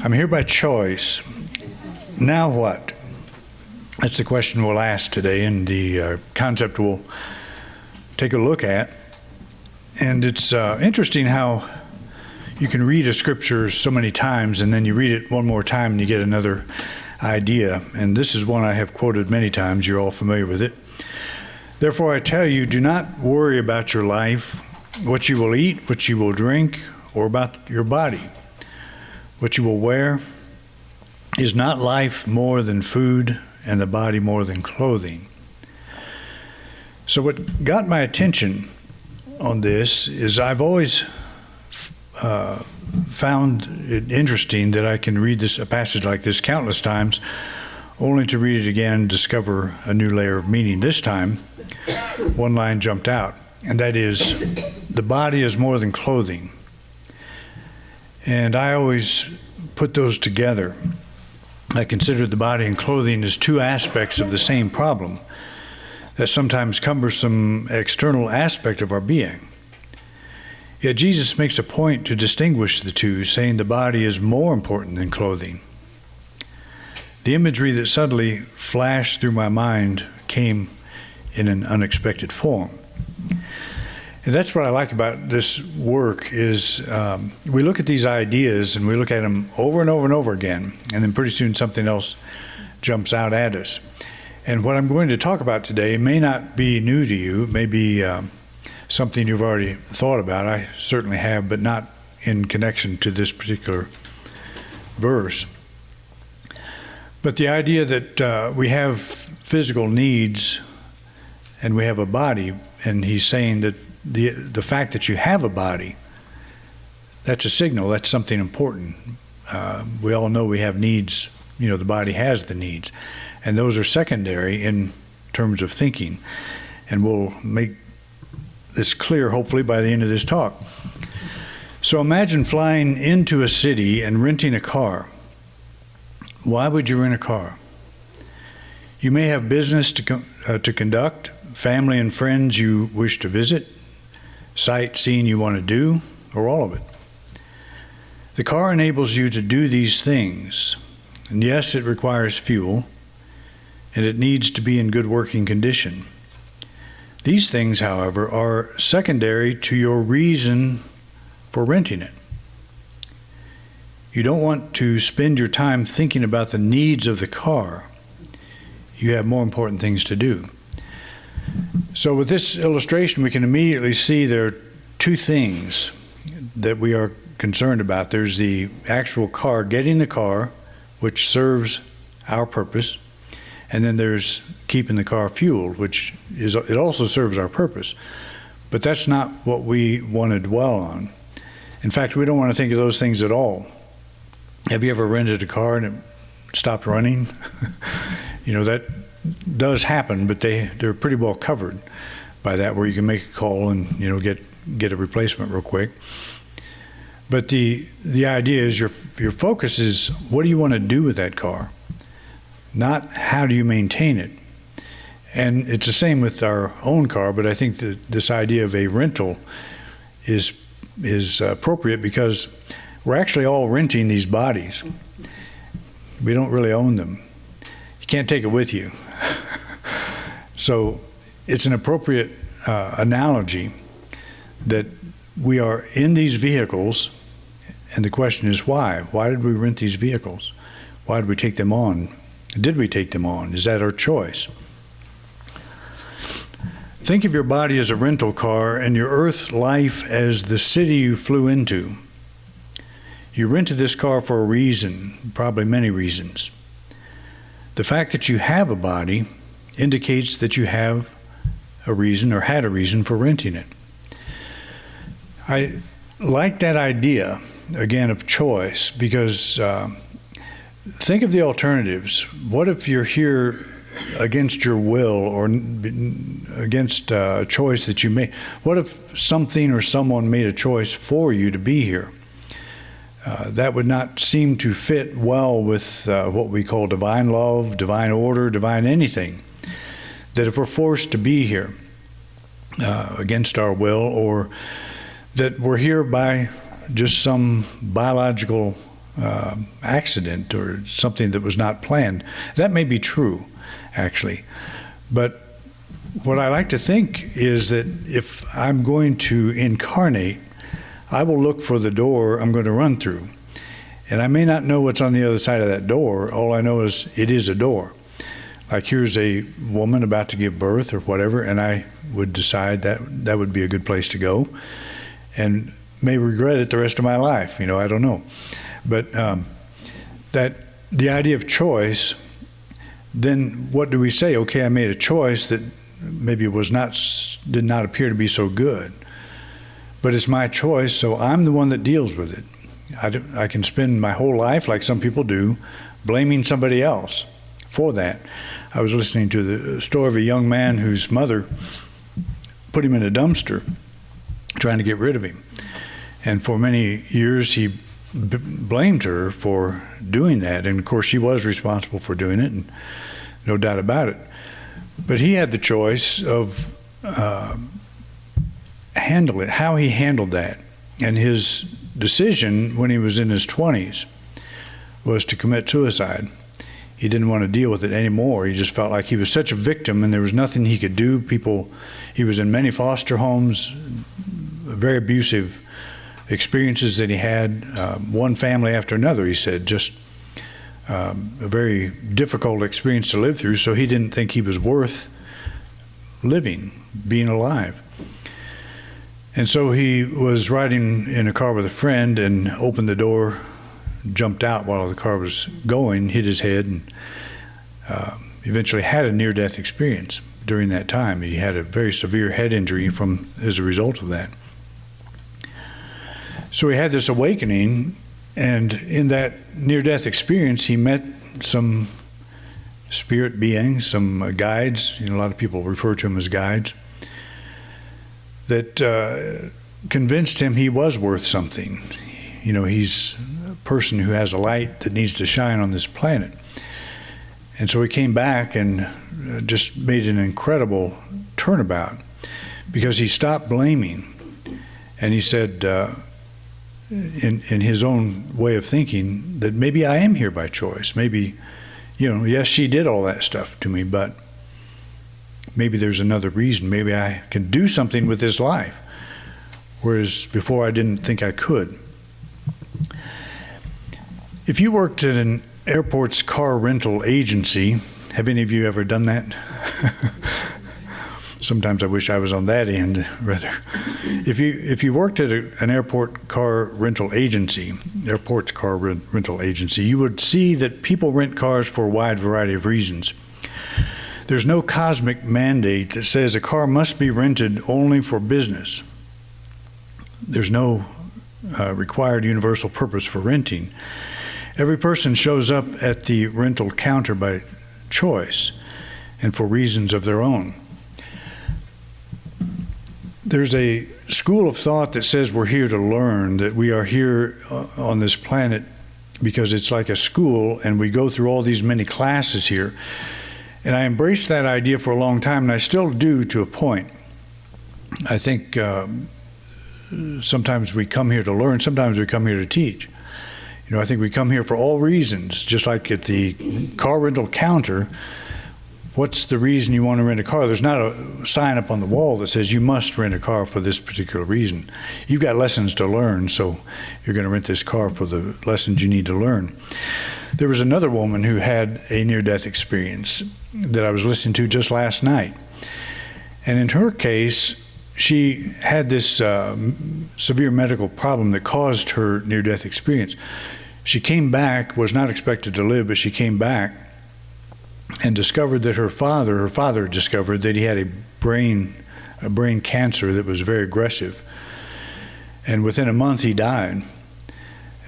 I'm here by choice. Now what? That's the question we'll ask today, and the concept we'll take a look at. And it's interesting how you can read a scripture so many times, and then you read it one more time and you get another idea. And this is one I have quoted many times. You're all familiar with it. Therefore, I tell you, do not worry about your life, what you will eat, what you will drink, or about your body, what you will wear. Is not life more than food, and the body more than clothing? So what got my attention on this is I've always found it interesting that I can read a passage like this countless times, only to read it again and discover a new layer of meaning. This time, one line jumped out, and that is, the body is more than clothing. And I always put those together. I consider the body and clothing as two aspects of the same problem, that sometimes cumbersome external aspect of our being. Yet Jesus makes a point to distinguish the two, saying the body is more important than clothing. The imagery that suddenly flashed through my mind came in an unexpected form. And that's what I like about this work is we look at these ideas and we look at them over and over and over again, and then pretty soon something else jumps out at us. And what I'm going to talk about today may not be new to you, it may be something you've already thought about. I certainly have, but not in connection to this particular verse. But the idea that we have physical needs and we have a body, and he's saying that the fact that you have a body, that's a signal, that's something important. We all know we have needs, the body has the needs, and those are secondary in terms of thinking. And we'll make this clear, hopefully, by the end of this talk. So imagine flying into a city and renting a car. Why would you rent a car? You may have business to conduct, family and friends you wish to visit, sightseeing you want to do, or all of it. The car enables you to do these things. And yes, it requires fuel, and it needs to be in good working condition. These things, however, are secondary to your reason for renting it. You don't want to spend your time thinking about the needs of the car. You have more important things to do. So with this illustration, we can immediately see there are two things that we are concerned about. There's the actual car, getting the car, which serves our purpose, and then there's keeping the car fueled, it also serves our purpose. But that's not what we want to dwell on. In fact, we don't want to think of those things at all. Have you ever rented a car and it stopped running? That does happen, but they're pretty well covered by that, where you can make a call and get a replacement real quick. But the idea is your focus is, what do you want to do with that car, not how do you maintain it. And it's the same with our own car, but I think that this idea of a rental is appropriate, because we're actually all renting these bodies. We don't really own them. You can't take it with you. So it's an appropriate analogy that we are in these vehicles, and the question is why? Why did we rent these vehicles? Why did we take them on? Did we take them on? Is that our choice? Think of your body as a rental car and your earth life as the city you flew into. You rented this car for a reason, probably many reasons. The fact that you have a body indicates that you have a reason, or had a reason, for renting it. I like that idea, again, of choice, because think of the alternatives. What if you're here against your will, or against a choice that you made? What if something or someone made a choice for you to be here? That would not seem to fit well with what we call divine love, divine order, divine anything. That if we're forced to be here against our will, or that we're here by just some biological accident or something that was not planned. That may be true, actually. But what I like to think is that if I'm going to incarnate, I will look for the door I'm going to run through. And I may not know what's on the other side of that door. All I know is it is a door. Like here's a woman about to give birth or whatever, and I would decide that that would be a good place to go and may regret it the rest of my life. I don't know. But that the idea of choice, then what do we say? Okay, I made a choice that maybe did not appear to be so good. But it's my choice, so I'm the one that deals with it. I can spend my whole life, like some people do, blaming somebody else for that. I was listening to the story of a young man whose mother put him in a dumpster trying to get rid of him. And for many years, he blamed her for doing that. And of course, she was responsible for doing it, and no doubt about it. But he had the choice of how he handled that. And his decision when he was in his 20s was to commit suicide. He didn't want to deal with it anymore. He just felt like he was such a victim and there was nothing he could do. He was in many foster homes, very abusive experiences that he had, one family after another, he said, just a very difficult experience to live through, so he didn't think he was worth living, being alive. And so he was riding in a car with a friend and opened the door, jumped out while the car was going, hit his head, and eventually had a near-death experience during that time. He had a very severe head injury as a result of that. So he had this awakening, and in that near-death experience, he met some spirit beings, some guides. A lot of people refer to them as guides, that convinced him he was worth something. He's a person who has a light that needs to shine on this planet. And so he came back and just made an incredible turnabout because he stopped blaming. And he said, in his own way of thinking, that maybe I am here by choice. Maybe, yes, she did all that stuff to me, but maybe there's another reason. Maybe I can do something with this life, whereas before I didn't think I could. If you worked at an airport's car rental agency, have any of you ever done that? Sometimes I wish I was on that end, rather. If you worked at an airport's car rental agency, you would see that people rent cars for a wide variety of reasons. There's no cosmic mandate that says a car must be rented only for business. There's no required universal purpose for renting. Every person shows up at the rental counter by choice and for reasons of their own. There's a school of thought that says we're here to learn, that we are here on this planet because it's like a school and we go through all these many classes here. And I embraced that idea for a long time, and I still do to a point. I think sometimes we come here to learn, sometimes we come here to teach. I think we come here for all reasons, just like at the car rental counter. What's the reason you want to rent a car? There's not a sign up on the wall that says you must rent a car for this particular reason. You've got lessons to learn, so you're going to rent this car for the lessons you need to learn. There was another woman who had a near-death experience that I was listening to just last night. And in her case, she had this severe medical problem that caused her near-death experience. She came back, was not expected to live, but she came back and discovered that her father discovered that he had a brain cancer that was very aggressive. And within a month he died.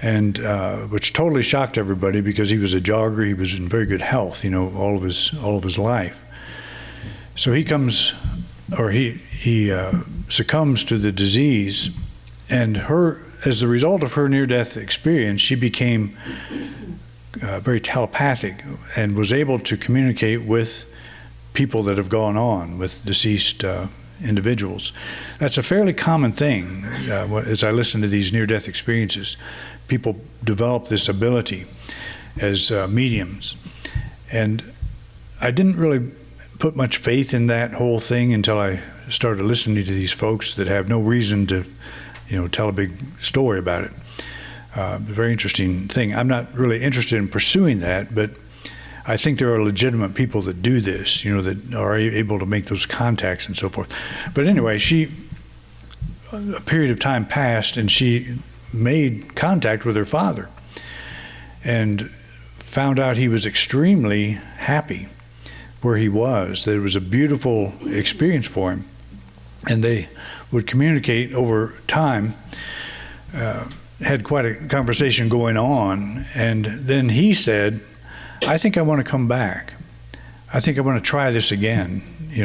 And which totally shocked everybody because he was a jogger, he was in very good health, all of his life. So he succumbs to the disease, and as a result of her near-death experience, she became very telepathic and was able to communicate with people that have gone on, with deceased individuals. That's a fairly common thing. As I listen to these near-death experiences, people develop this ability as mediums. And I didn't really put much faith in that whole thing until I started listening to these folks that have no reason to, tell a big story about it. Very interesting thing. I'm not really interested in pursuing that, but I think there are legitimate people that do this, that are able to make those contacts and so forth. But anyway, a period of time passed, and she made contact with her father and found out he was extremely happy where he was, that it was a beautiful experience for him. And they would communicate over time, had quite a conversation going on, and then he said, I think I want to come back. I think I want to try this again,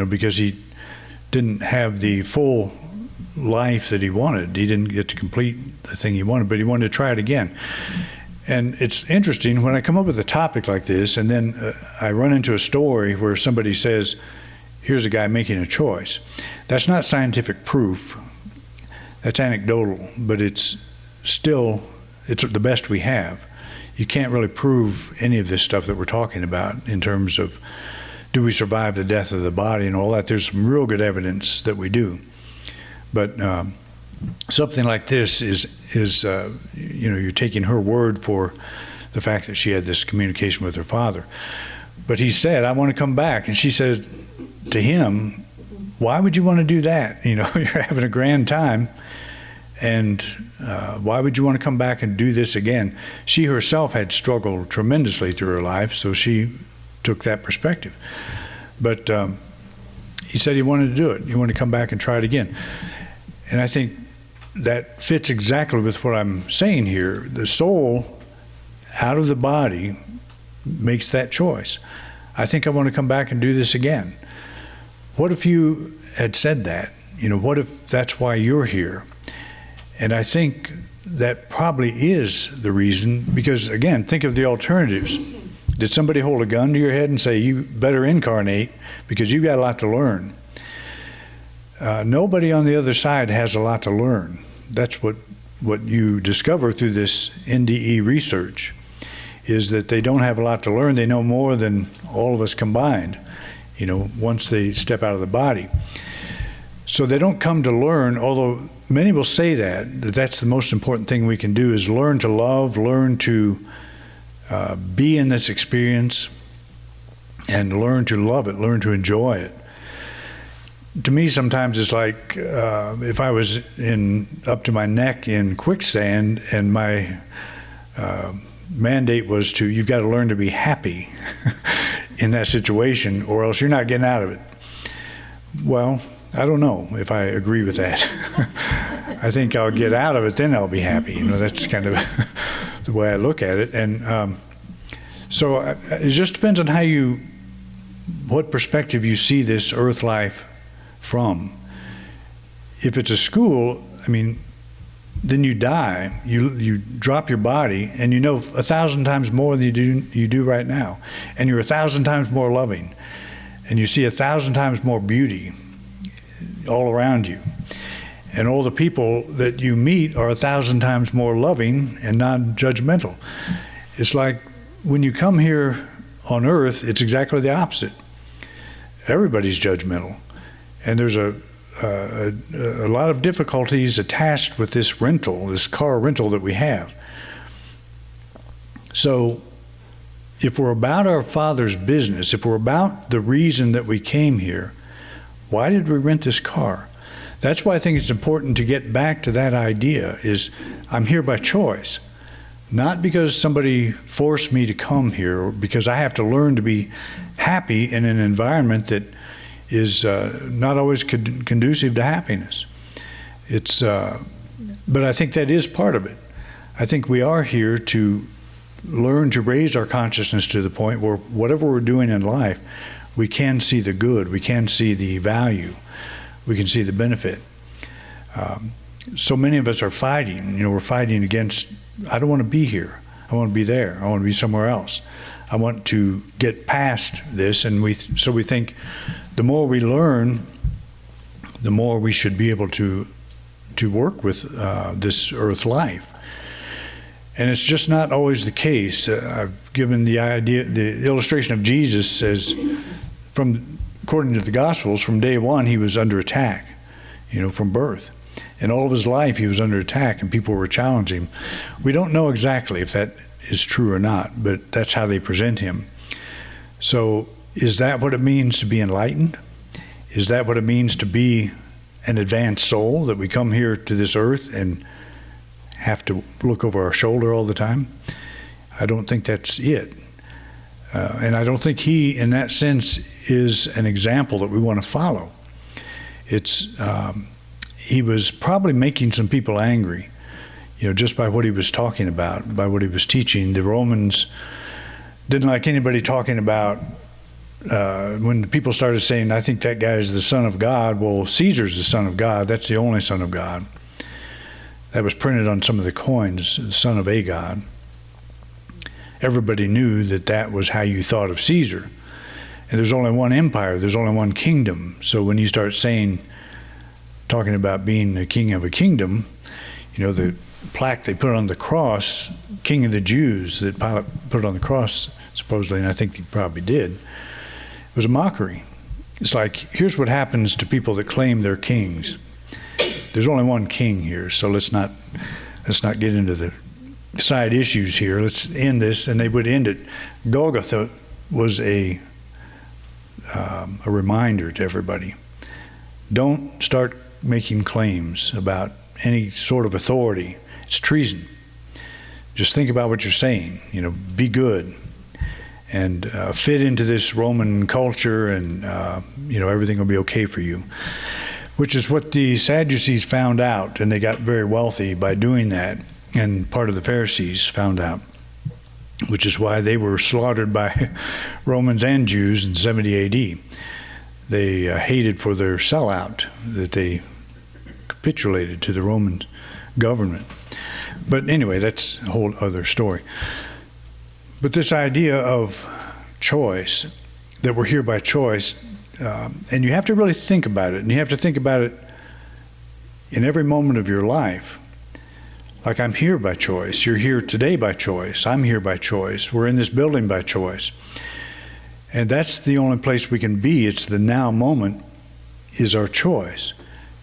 because he didn't have the full life that he wanted. He didn't get to complete the thing he wanted, but he wanted to try it again. And it's interesting when I come up with a topic like this, and then I run into a story where somebody says, here's a guy making a choice. That's not scientific proof. That's anecdotal, but it's the best we have. You can't really prove any of this stuff that we're talking about in terms of do we survive the death of the body and all that. There's some real good evidence that we do. But something like this is you're taking her word for the fact that she had this communication with her father. But he said, I want to come back. And she said to him, why would you want to do that? You're having a grand time. And why would you want to come back and do this again? She herself had struggled tremendously through her life, so she took that perspective. But he said he wanted to do it. He wanted to come back and try it again. And I think that fits exactly with what I'm saying here. The soul out of the body makes that choice. I think I want to come back and do this again. What if you had said that? What if that's why you're here? And I think that probably is the reason, because again, think of the alternatives. Did somebody hold a gun to your head and say, you better incarnate because you've got a lot to learn? Nobody on the other side has a lot to learn. That's what you discover through this NDE research, is that they don't have a lot to learn. They know more than all of us combined, once they step out of the body. So they don't come to learn, although many will say that's the most important thing we can do, is learn to love, learn to be in this experience, and learn to love it, learn to enjoy it. To me, sometimes it's like if I was up to my neck in quicksand and my mandate was you've got to learn to be happy in that situation, or else you're not getting out of it. Well, I don't know if I agree with that. I think I'll get out of it, then I'll be happy. That's kind of the way I look at it. And so it just depends on what perspective you see this earth life from. If it's a school, then you die. You drop your body, and 1,000 times more than you do right now. And you're 1,000 times more loving. And you see 1,000 times more beauty all around you. And all the people that you meet are 1,000 times more loving and non-judgmental. It's like when you come here on earth, it's exactly the opposite. Everybody's judgmental. And there's a lot of difficulties attached with this car rental that we have. So if we're about our Father's business, if we're about the reason that we came here, why did we rent this car? That's why I think it's important to get back to that idea, is I'm here by choice. Not because somebody forced me to come here, or because I have to learn to be happy in an environment that is not always conducive to happiness. But I think that is part of it. I think we are here to learn to raise our consciousness to the point where whatever we're doing in life, we can see the good, we can see the value, we can see the benefit. So many of us are fighting. We're fighting against, I don't want to be here. I want to be there. I want to be somewhere else. I want to get past this. And so we think the more we learn, the more we should be able to work with this earth life. And it's just not always the case. I've given the illustration of Jesus as, according to the Gospels, from day one he was under attack, from birth. And all of his life he was under attack and people were challenging him. We don't know exactly if that is true or not, but that's how they present him. So is that what it means to be enlightened? Is that what it means to be an advanced soul, that we come here to this earth and have to look over our shoulder all the time? I don't think that's it. And I don't think he, in that sense, is an example that we want to follow. He was probably making some people angry, just by what he was talking about, by what he was teaching. The Romans didn't like anybody talking about, when the people started saying, I think that guy is the Son of God. Well, Caesar's the Son of God. That's the only Son of God. That was printed on some of the coins, the Son of a God. Everybody knew that that was how you thought of Caesar. And there's only one empire, there's only one kingdom. So when you start talking about being the king of a kingdom, the plaque they put on the cross, King of the Jews, that Pilate put on the cross, supposedly, and I think he probably did, was a mockery. It's like, here's what happens to people that claim they're kings. There's only one king here, so let's not get into the side issues here. Let's end this, and they would end it. Golgotha was a reminder to everybody. Don't start making claims about any sort of authority. It's treason. Just think about what you're saying. Be good, and fit into this Roman culture, and everything will be okay for you. Which is what the Sadducees found out, and they got very wealthy by doing that, and part of the Pharisees found out, which is why they were slaughtered by Romans and Jews in 70 AD. They hated for their sellout, that they capitulated to the Roman government. But anyway, that's a whole other story. But this idea of choice, that we're here by choice, and you have to really think about it, and you have to think about it in every moment of your life. Like, I'm here by choice. You're here today by choice. I'm here by choice. We're in this building by choice. And that's the only place we can be. It's the now moment is our choice.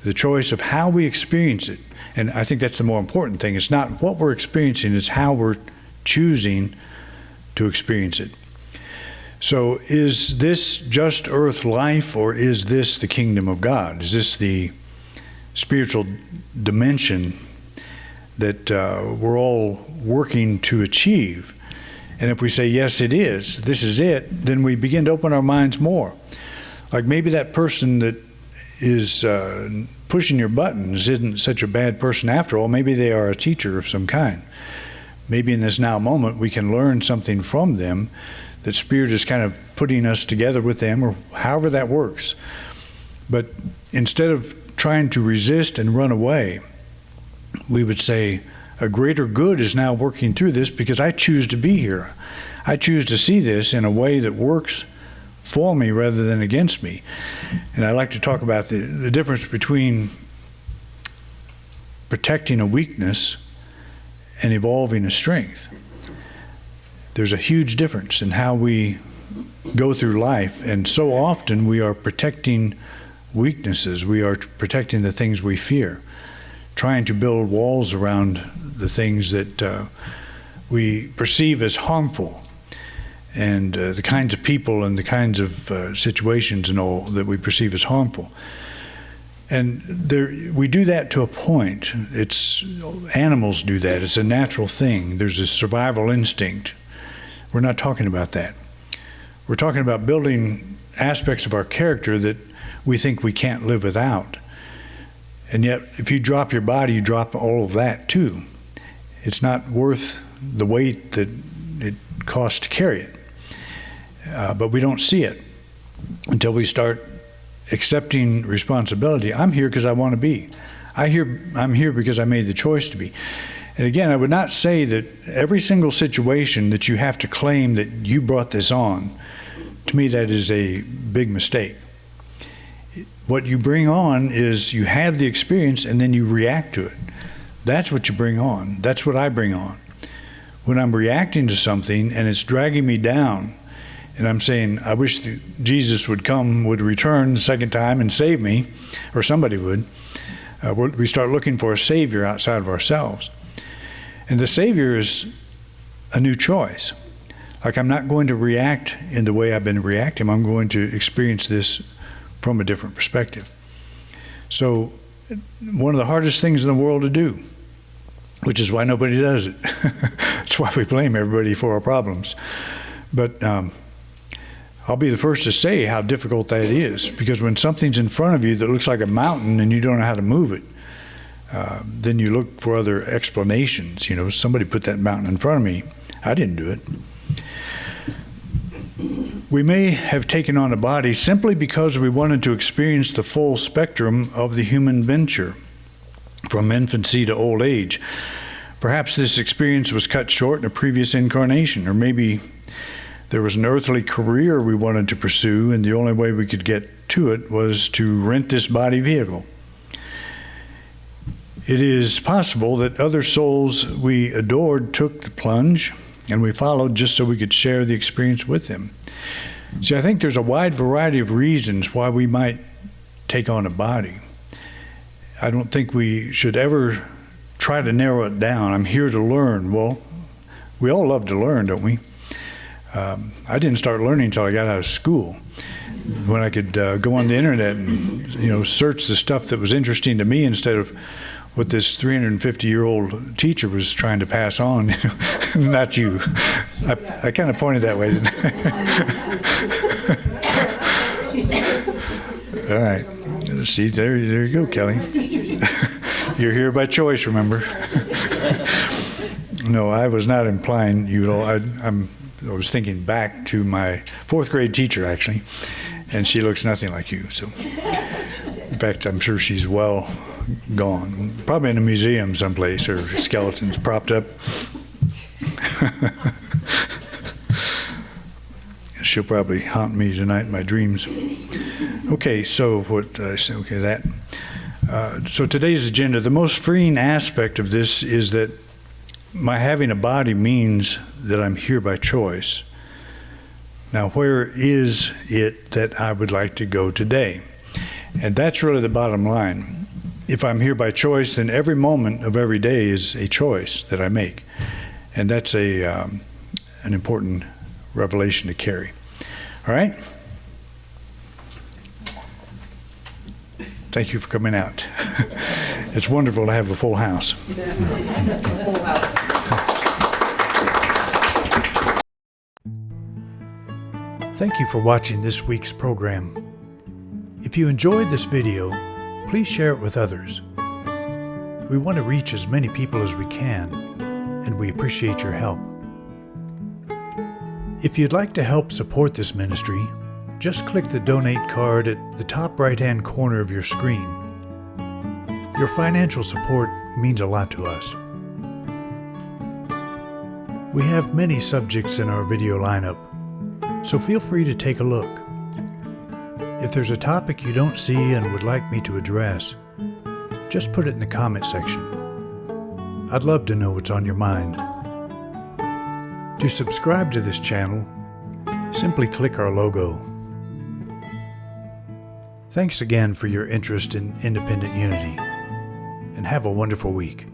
The choice of how we experience it. And I think that's the more important thing. It's not what we're experiencing, it's how we're choosing to experience it. So is this just earth life, or is this the kingdom of God? Is this the spiritual dimension that we're all working to achieve? And if we say, yes, it is, this is it, then we begin to open our minds more. Like, maybe that person that is pushing your buttons isn't such a bad person after all. Maybe they are a teacher of some kind. Maybe in this now moment we can learn something from them, that Spirit is kind of putting us together with them, or however that works. But instead of trying to resist and run away, we would say, a greater good is now working through this because I choose to be here. I choose to see this in a way that works for me rather than against me. And I like to talk about the difference between protecting a weakness and evolving a strength. There's a huge difference in how we go through life, and so often we are protecting weaknesses. We are protecting the things we fear, trying to build walls around the things that we perceive as harmful, and the kinds of people and the kinds of situations and all that we perceive as harmful. And we do that to a point. Animals do that. It's a natural thing. There's a survival instinct. We're not talking about that. We're talking about building aspects of our character that we think we can't live without. And yet, if you drop your body, you drop all of that too. It's not worth the weight that it costs to carry it. But we don't see it until we start accepting responsibility. I'm here because I want to be. I'm here because I made the choice to be. And again, I would not say that every single situation that you have to claim that you brought this on. To me, that is a big mistake. What you bring on is you have the experience and then you react to it. That's what you bring on. That's what I bring on. When I'm reacting to something and it's dragging me down, and I'm saying, I wish Jesus would return the second time and save me, or somebody would, we start looking for a Savior outside of ourselves. And the Savior is a new choice. Like, I'm not going to react in the way I've been reacting. I'm going to experience this from a different perspective. So one of the hardest things in the world to do, which is why nobody does it. That's why we blame everybody for our problems. But I'll be the first to say how difficult that is, because when something's in front of you that looks like a mountain and you don't know how to move it, then you look for other explanations. You know, somebody put that mountain in front of me. I didn't do it. We may have taken on a body simply because we wanted to experience the full spectrum of the human venture, from infancy to old age. Perhaps this experience was cut short in a previous incarnation, or maybe there was an earthly career we wanted to pursue, and the only way we could get to it was to rent this body vehicle. It is possible that other souls we adored took the plunge, and we followed just so we could share the experience with them. See, I think there's a wide variety of reasons why we might take on a body. I don't think we should ever try to narrow it down. I'm here to learn. Well, we all love to learn, don't we? I didn't start learning until I got out of school, when I could go on the internet and search the stuff that was interesting to me instead of what this 350-year-old teacher was trying to pass on. Not you. I kind of pointed that way. All right. See, there you go, Kelly. You're here by choice, remember? No, I was not implying you at all. I was thinking back to my fourth grade teacher, actually, and she looks nothing like you. So, in fact, I'm sure she's well gone, probably in a museum someplace, or skeletons propped up. She'll probably haunt me tonight in my dreams. Okay, so what did I say? Okay, that. So today's agenda, the most freeing aspect of this is that my having a body means that I'm here by choice. Now, where is it that I would like to go today? And that's really the bottom line. If I'm here by choice, then every moment of every day is a choice that I make. And that's an important revelation to carry. All right? Thank you for coming out. It's wonderful to have a full house. Full house. Thank you for watching this week's program. If you enjoyed this video, please share it with others. We want to reach as many people as we can, and we appreciate your help. If you'd like to help support this ministry, just click the donate card at the top right-hand corner of your screen. Your financial support means a lot to us. We have many subjects in our video lineup, so feel free to take a look. If there's a topic you don't see and would like me to address, just put it in the comment section. I'd love to know what's on your mind. To subscribe to this channel, simply click our logo. Thanks again for your interest in Independent Unity, and have a wonderful week.